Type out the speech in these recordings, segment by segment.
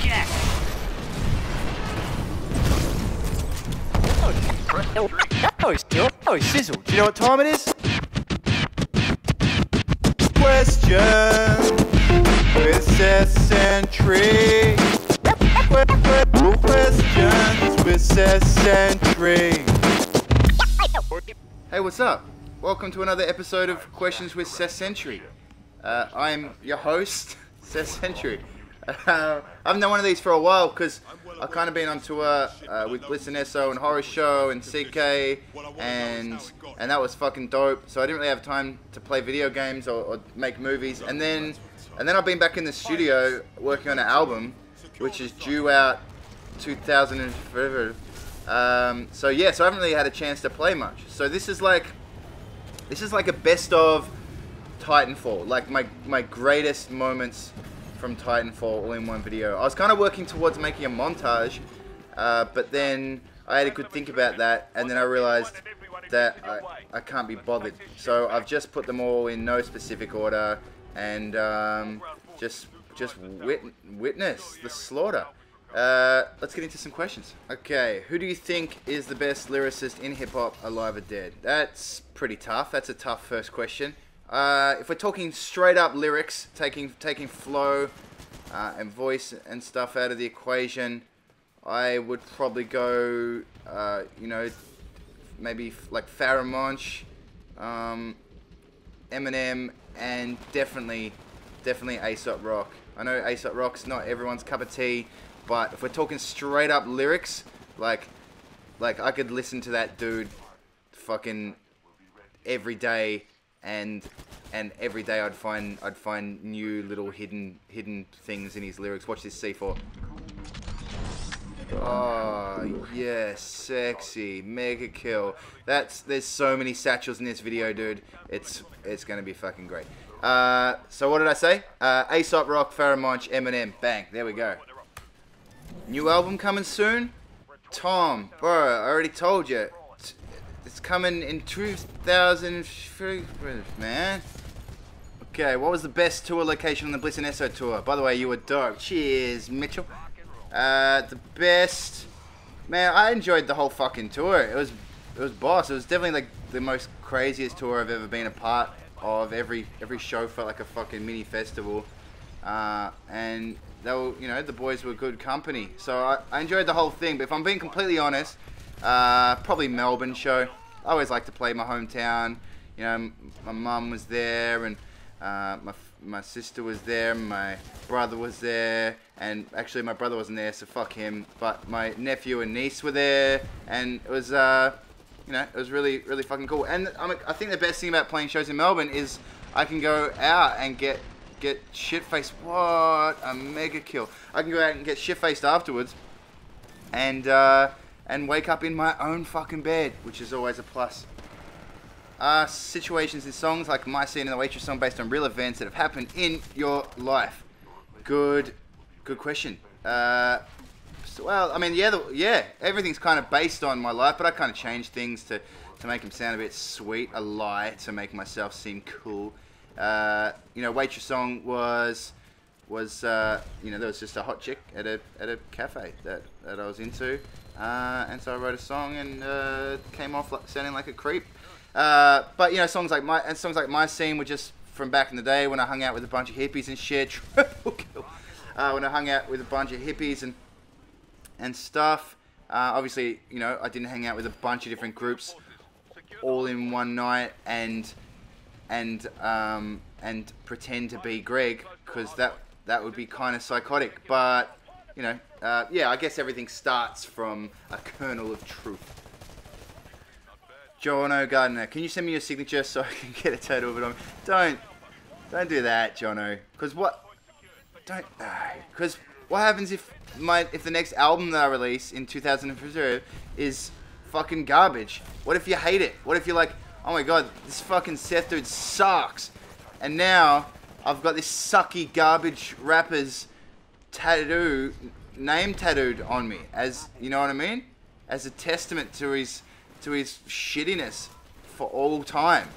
Jack. Oh, Sizzle. Do you know what time it is? Question with Seth Sentry. Questions with Seth Sentry. Hey, what's up? Welcome to another episode of Questions with Seth Sentry. I'm your host, Seth Sentry. I've known one of these for a while because I've kind of been on tour with Bliss and Esso and Horror Show and CK, and that was fucking dope. So I didn't really have time to play video games or make movies. And then I've been back in the studio working on an album, which is due out 2000 and forever. So I haven't really had a chance to play much. So this is like a best of Titanfall, like my greatest moments from Titanfall all in one video. I was kind of working towards making a montage, but then I had a good think about that, and then I realized that I can't be bothered. So I've just put them all in no specific order, and just witness the slaughter. Let's get into some questions. Okay, who do you think is the best lyricist in hip-hop, alive or dead? That's pretty tough. That's a tough first question. If we're talking straight up lyrics, taking flow and voice and stuff out of the equation, I would probably go, maybe like Pharomonch, Eminem, and definitely A$AP Rock. I know A$AP Rock's not everyone's cup of tea, but if we're talking straight up lyrics, like I could listen to that dude fucking every day. And every day I'd find new little hidden things in his lyrics. Watch this C4. Oh yes, sexy, mega kill. There's so many satchels in this video, dude. It's gonna be fucking great. So what did I say? A$AP Rock, Pharomonch, Eminem. Bang. There we go. New album coming soon. Tom, bro, I already told you. It's coming in 2003, man. Okay, what was the best tour location on the Bliss and Esso tour? By the way, you were dope. Cheers, Mitchell. The best, man. I enjoyed the whole fucking tour. It was boss. It was definitely like the most craziest tour I've ever been a part of. Every show felt like a fucking mini festival, and they were, the boys were good company. So I enjoyed the whole thing. But if I'm being completely honest, probably Melbourne show. I always like to play my hometown. My mum was there, and my sister was there, my brother was there, and actually my brother wasn't there, so fuck him. But my nephew and niece were there, and it was, it was really fucking cool. And I think the best thing about playing shows in Melbourne is I can go out and get shit-faced. What a mega kill! I can go out and get shit-faced afterwards, and wake up in my own fucking bed, which is always a plus. Situations in songs like my scene in the Waitress song based on real events that have happened in your life. Good question. Well, I mean, yeah, everything's kind of based on my life, but I kind of change things to make them sound a bit sweet. I lie to make myself seem cool. Waitress song was there was just a hot chick at a cafe that I was into. And so I wrote a song and came off sounding like a creep. But songs like my scene were just from back in the day when I hung out with a bunch of hippies and shit. Triple kill. When I hung out with a bunch of hippies and stuff. Obviously, I didn't hang out with a bunch of different groups all in one night and pretend to be Greg, because that would be kind of psychotic. But I guess everything starts from a kernel of truth. Jono Gardner, can you send me your signature so I can get a tattoo of it on? Don't do that, Jono. Because what happens if the next album that I release in 2003 is fucking garbage? What if you hate it? What if you're like, oh my god, this fucking Seth dude sucks, and now I've got this sucky garbage rapper's name tattooed on me, as you know what I mean, as a testament to his shittiness for all time.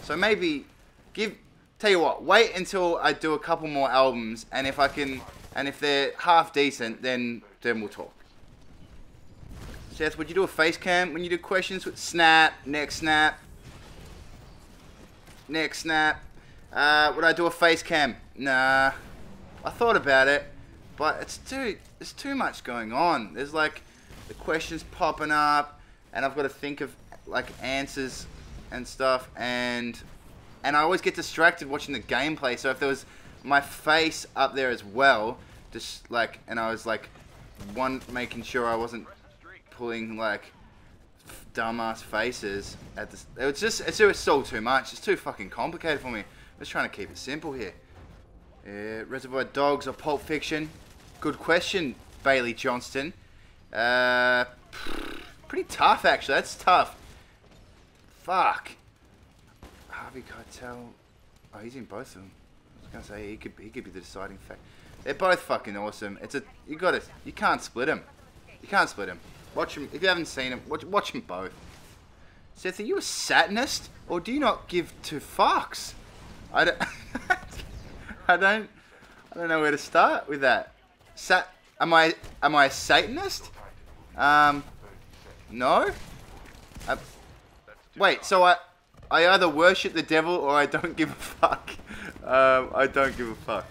So maybe tell you what, wait until I do a couple more albums, and if I can And if they're half decent, then we'll talk. Seth, would you do a face cam when you do questions with snap, neck snap, neck snap? Would I do a face cam? Nah. I thought about it, but there's too much going on. There's like the questions popping up, and I've got to think of like answers and stuff, and I always get distracted watching the gameplay. So if there was my face up there as well, just like, and I was like making sure I wasn't pulling like dumbass faces at this. It was so too much. It's too fucking complicated for me. I'm just trying to keep it simple here. Reservoir Dogs or Pulp Fiction? Good question, Bailey Johnston. Pretty tough, actually. That's tough. Fuck. Harvey Keitel. Oh, he's in both of them. I was gonna say he could be the deciding factor. They're both fucking awesome. You can't split them. You can't split them. Watch them if you haven't seen them. Watch them both. Seth, are you a Satanist or do you not give two fucks? I don't. I don't know where to start with that. Am I a Satanist? No. Wait. So I either worship the devil or I don't give a fuck. I don't give a fuck.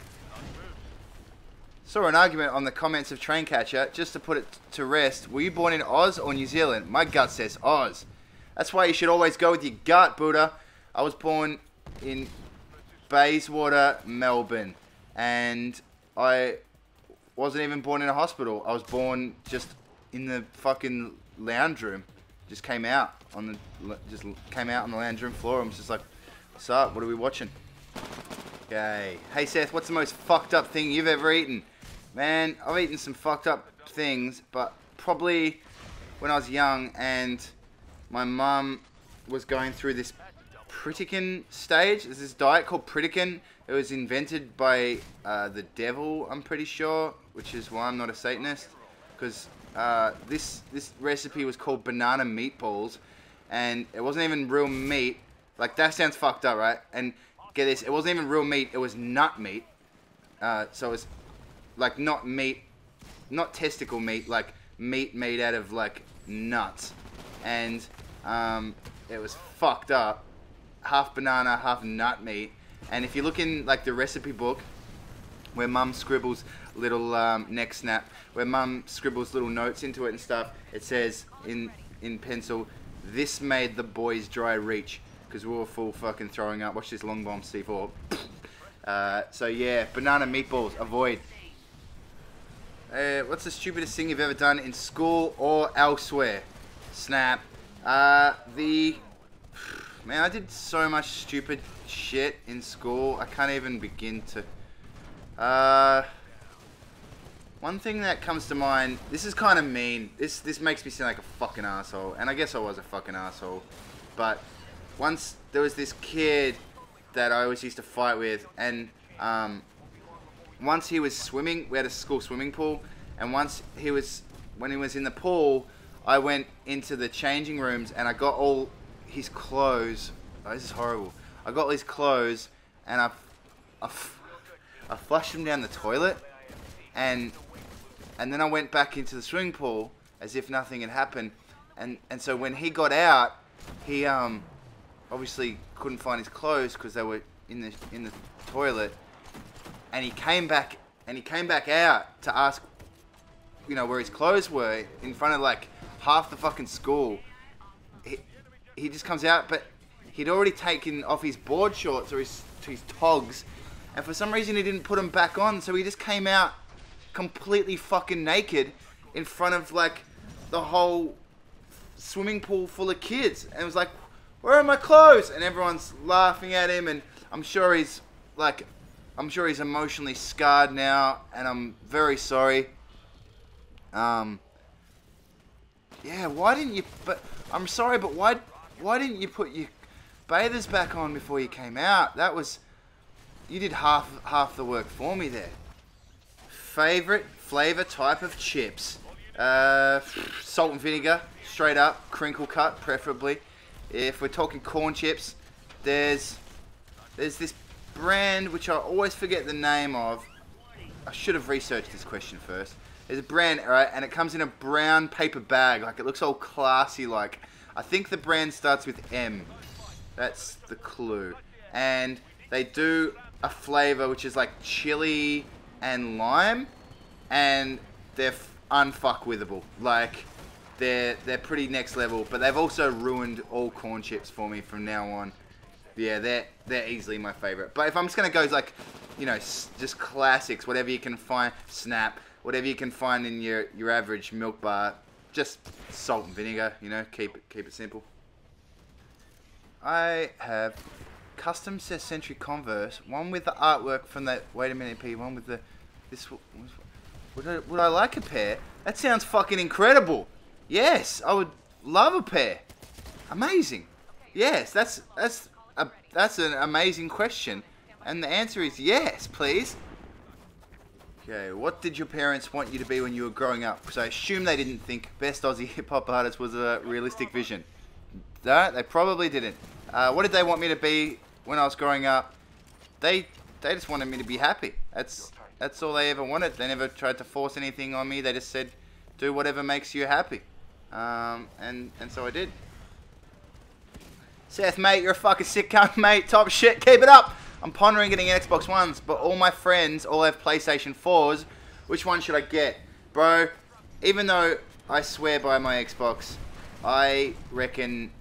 Saw an argument on the comments of Traincatcher. Just to put it to rest, were you born in Oz or New Zealand? My gut says Oz. That's why you should always go with your gut, Buddha. I was born in Bayswater, Melbourne, and I wasn't even born in a hospital. I was born just in the fucking lounge room. Just came out on the lounge room floor. I was just like, "What's up? What are we watching?" Okay. Hey Seth, what's the most fucked up thing you've ever eaten? Man, I've eaten some fucked up things, but probably when I was young and my mum was going through this Pritikin stage. There's this diet called Pritikin. It was invented by the devil, I'm pretty sure, which is why I'm not a Satanist. Because this recipe was called banana meatballs, and it wasn't even real meat. Like, that sounds fucked up, right? And get this, it wasn't even real meat. It was nut meat. So it was like not meat, not testicle meat, like meat made out of like nuts. And it was fucked up. Half banana, half nut meat. And if you look in like the recipe book where mum scribbles little neck snap, where mum scribbles little notes into it and stuff, it says in pencil, "This made the boys dry reach," because we were full fucking throwing up. Watch this long bomb C4. So yeah, banana meatballs, avoid. What's the stupidest thing you've ever done in school or elsewhere? Snap. Man, I did so much stupid shit in school. I can't even begin to. One thing that comes to mind. This is kind of mean. This makes me sound like a fucking asshole, and I guess I was a fucking asshole. But once there was this kid that I always used to fight with, and once he was swimming. We had a school swimming pool, and when he was in the pool, I went into the changing rooms and I got all his clothes. Oh, this is horrible. I got all his clothes and I flushed him down the toilet, and then I went back into the swimming pool as if nothing had happened. And so when he got out, he obviously couldn't find his clothes because they were in the toilet. And he came back out to ask, where his clothes were in front of like half the fucking school. He just comes out, but he'd already taken off his board shorts or his togs, and for some reason he didn't put them back on. So he just came out completely fucking naked in front of like the whole swimming pool full of kids, and it was like, "Where are my clothes?" And everyone's laughing at him, and I'm sure he's emotionally scarred now, and I'm very sorry. Yeah, why didn't you? But I'm sorry, but why didn't you put your bathers back on before you came out? You did half the work for me there. Favorite flavor type of chips? Salt and vinegar, straight up, crinkle cut, preferably. If we're talking corn chips, there's this brand which I always forget the name of. I should have researched this question first. There's a brand, alright, and it comes in a brown paper bag. Like, it looks all classy, like. I think the brand starts with M. That's the clue. And they do a flavor which is like chili and lime, and they're unfuckwithable. Like, they're pretty next level, but they've also ruined all corn chips for me from now on. Yeah, they're easily my favorite. But if I'm just gonna go like, you know, just classics, whatever you can find, Snap, whatever you can find in your average milk bar, just salt and vinegar, you know, keep it simple. I have custom Seth Sentry Converse, one with the artwork from that. Wait a minute, P. One with the would I like a pair? That sounds fucking incredible. Yes, I would love a pair. Amazing. Yes, that's an amazing question, and the answer is yes, please. Okay, what did your parents want you to be when you were growing up? Because I assume they didn't think best Aussie hip-hop artist was a realistic vision. No, they probably didn't. What did they want me to be when I was growing up? They just wanted me to be happy. That's all they ever wanted. They never tried to force anything on me. They just said, do whatever makes you happy. And so I did. Seth, mate, you're a fucking sick cunt, mate. Top shit, keep it up. I'm pondering getting Xbox Ones, but all my friends all have PlayStation 4s. Which one should I get? Bro, even though I swear by my Xbox, I reckon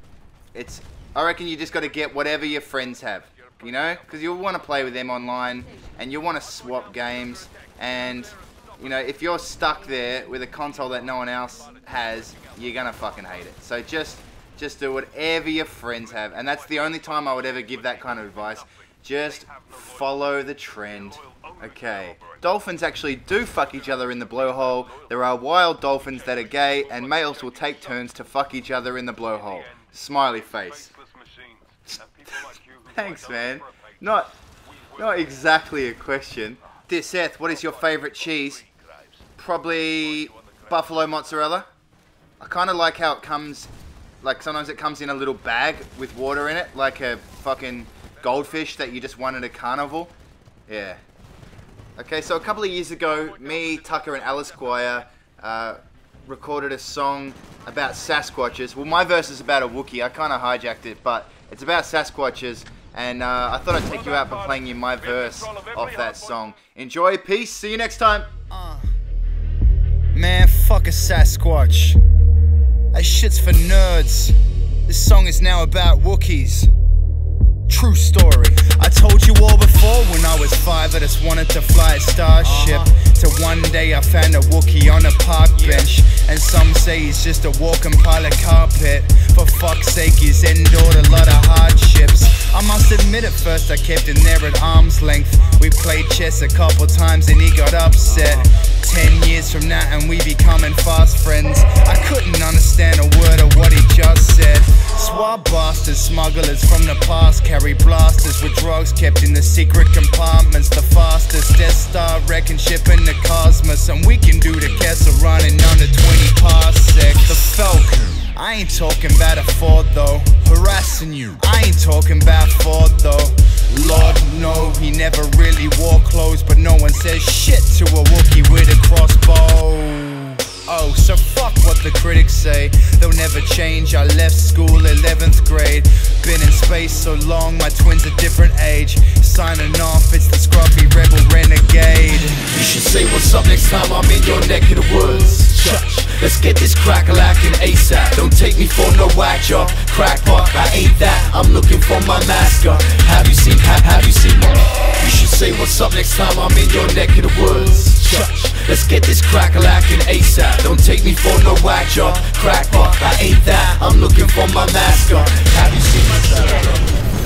you just got to get whatever your friends have, you know? Because you'll want to play with them online, and you'll want to swap games, and, you know, if you're stuck there with a console that no one else has, you're going to fucking hate it. So just do whatever your friends have, and that's the only time I would ever give that kind of advice. Just follow the trend. Okay. Dolphins actually do fuck each other in the blowhole. There are wild dolphins that are gay, and males will take turns to fuck each other in the blowhole. Smiley face. Thanks, man. Not exactly a question. Dear Seth, what is your favorite cheese? Probably buffalo mozzarella. I kind of like how it comes, like sometimes it comes in a little bag with water in it, like a fucking goldfish that you just won at a carnival. Yeah. Okay, so a couple of years ago, me, Tucker, and Alice Squire recorded a song about Sasquatches. Well, my verse is about a Wookiee. I kind of hijacked it, but it's about Sasquatches. And I thought I'd take you out by playing you my verse off that song. Enjoy, peace, see you next time. Man, fuck a Sasquatch. That shit's for nerds. This song is now about Wookiees. True story. I told you all before, when I was 5 I just wanted to fly a starship. Till one day I found a Wookiee on a park bench, and some say he's just a walking pile of carpet. For fuck's sake, he's endured a lot of hardships. I must admit at first I kept him there at arm's length. We played chess a couple times and he got upset. 10 years from now and we becoming fast friends. I couldn't understand a word of what he just said. Swab bastards, smugglers from the past carry blasters with drugs kept in the secret compartments. The fastest Death Star wrecking ship in the cosmos, and we can do the Kessel running under 20 parsecs. The Falcon, I ain't talking about a Ford though. Harassing you, I ain't talking about Ford though. Lord, no, he never really wore clothes, but no one says shit to a Wookiee with a crossbow. Oh, so fuck what the critics say. They'll never change. I left school 11th grade. Been in space so long, my twin's a different age. Signing off, it's the scruffy rebel renegade. You should say what's up next time I'm in your neck of the woods. Shush, let's get this crack-a-lackin' ASAP. Don't take me for no whack job, crackpot, I ain't that. I'm looking for my mascot. Have you seen my? You should say what's up next time I'm in your neck of the woods. Shush, let's get this crack-a-lackin' ASAP. Don't take me for no whack job, crackpot, I ain't that. I'm looking for my mascot. Have you seen my?